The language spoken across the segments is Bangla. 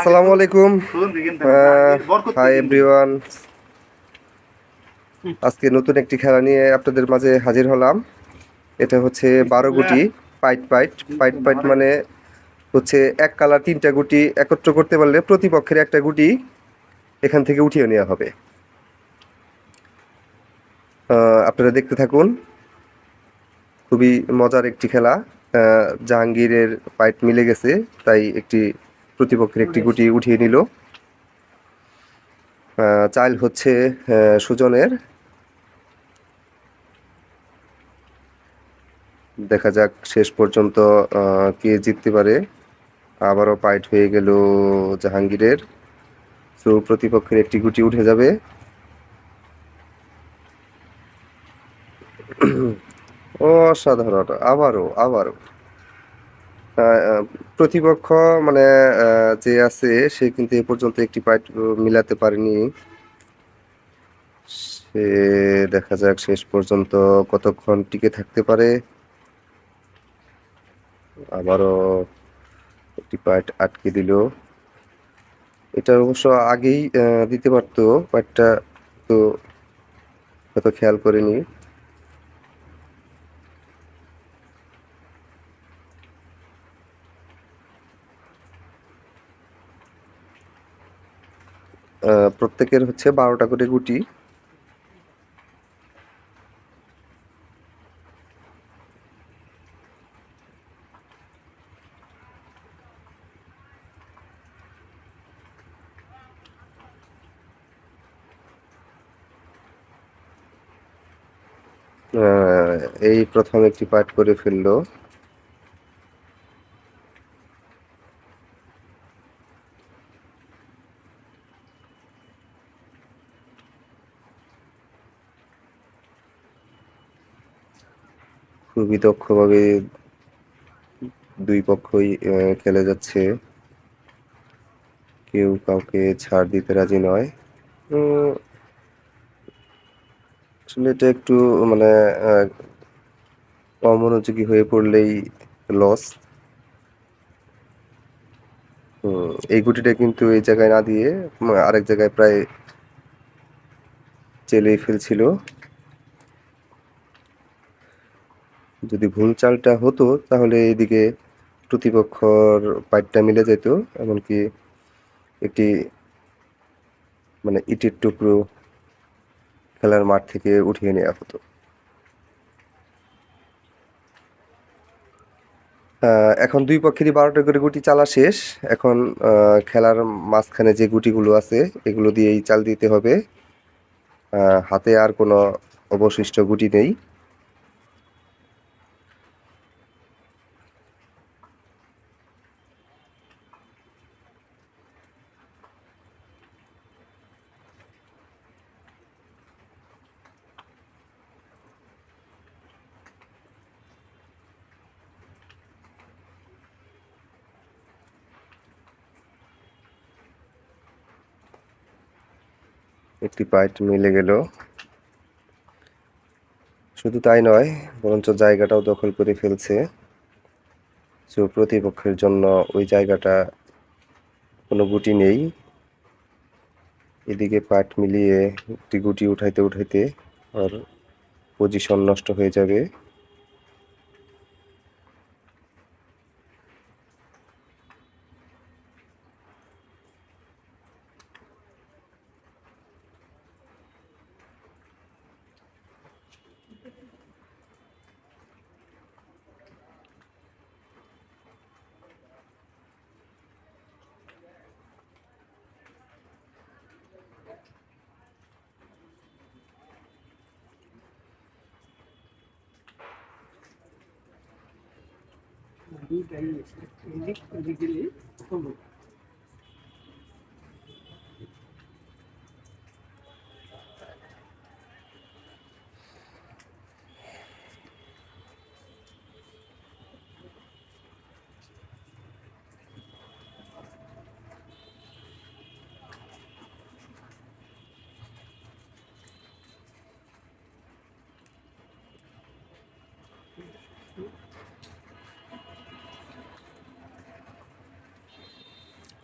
আসসালামু আলাইকুম। Hi everyone. আজকে নতুন একটি খেলা নিয়ে আপনাদের মাঝে হাজির হলাম। এটা হচ্ছে 12 গুটি পাইট পাইট পাইট পাইট মানে হচ্ছে এক কালার 3টা গুটি একত্র করতে পারলে প্রতিপক্ষের একটা গুটি এখান থেকে উঠিয়ে নেওয়া হবে। আপনারা দেখতে থাকুন। খুবই মজার একটি খেলা। জাহাঙ্গীরের পাইট মিলে গেছে, তাই প্রতিপক্ষের একটি গুটি উঠিয়ে নিল। চাইল হচ্ছে সুজনের। দেখা যাক শেষ পর্যন্ত কে জিততে পারে। আবারও পাইট হয়ে গেল জাহাঙ্গীরের। তো প্রতিপক্ষের একটি গুটি উঠে যাবে। অসাধারণ। আবারও আবারও প্রতিপক্ষ মানে যে আছে সে কিন্তু এ পর্যন্ত একটি পাইট মিলাতে পারেনি। সে দেখা যাক শেষ পর্যন্ত কতক্ষণ টিকে থাকতে পারে। আবারও একটি পাইট আটকে দিল। এটা অবশ্য আগেই দিতে পারতো, পাইটটা তো হয়তো খেয়াল করিনি। প্রত্যেকের হচ্ছে 12টা করে গুটি। এই প্রথম একটি পাঠ করে ফেললো। খুবই দক্ষভাবে দুই পক্ষই খেলে যাচ্ছে, কেউ কাউকে ছাড় দিতে রাজি নয়। আসলে এটা একটু মানে অমনোযোগী হয়ে পড়লেই লস। এই গুটিটা কিন্তু এই জায়গায় না দিয়ে আরেক জায়গায় প্রায় চেলেই ফেলছিল। যদি ভুল চালটা হতো তাহলে এইদিকে প্রতিপক্ষর পাইটটা মিলে যেত, এমনকি একটি মানে ইটের টুকরো খেলার মাঠ থেকে উঠিয়ে নেওয়া হতো। এখন দুই পক্ষেরই 12টা করে গুটি চালা শেষ। এখন খেলার মাঝখানে যে গুটিগুলো আছে এগুলো দিয়েই চাল দিতে হবে। হাতে আর কোনো অবশিষ্ট গুটি নেই। একটি পাইট মিলে গেল। শুধু তাই নয়, বরঞ্চ জায়গাটাও দখল করে ফেলছে। তো প্রতিপক্ষের জন্য ওই জায়গাটা কোনো গুটি নেই। এদিকে পাট মিলিয়ে একটি গুটি উঠাইতে উঠাইতে আর পজিশন নষ্ট হয়ে যাবে।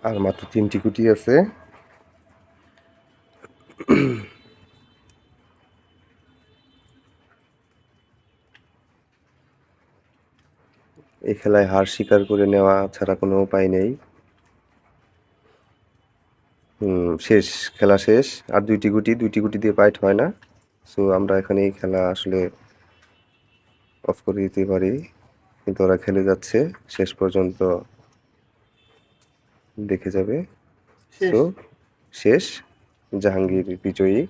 আর মাত্র 3টি গুটি আছে। এই খেলায় হার স্বীকার করে নেওয়া ছাড়া কোনো উপায় নেই। শেষ, খেলা শেষ। আর 2টি গুটি দিয়ে পাইট হয় না। সো আমরা এখানে এই খেলা আসলে অফ করে দিতে পারি, কিন্তু ওরা খেলে যাচ্ছে, শেষ পর্যন্ত দেখে যাবে। সো শেষ, জাহাঙ্গীর বিজয়ী।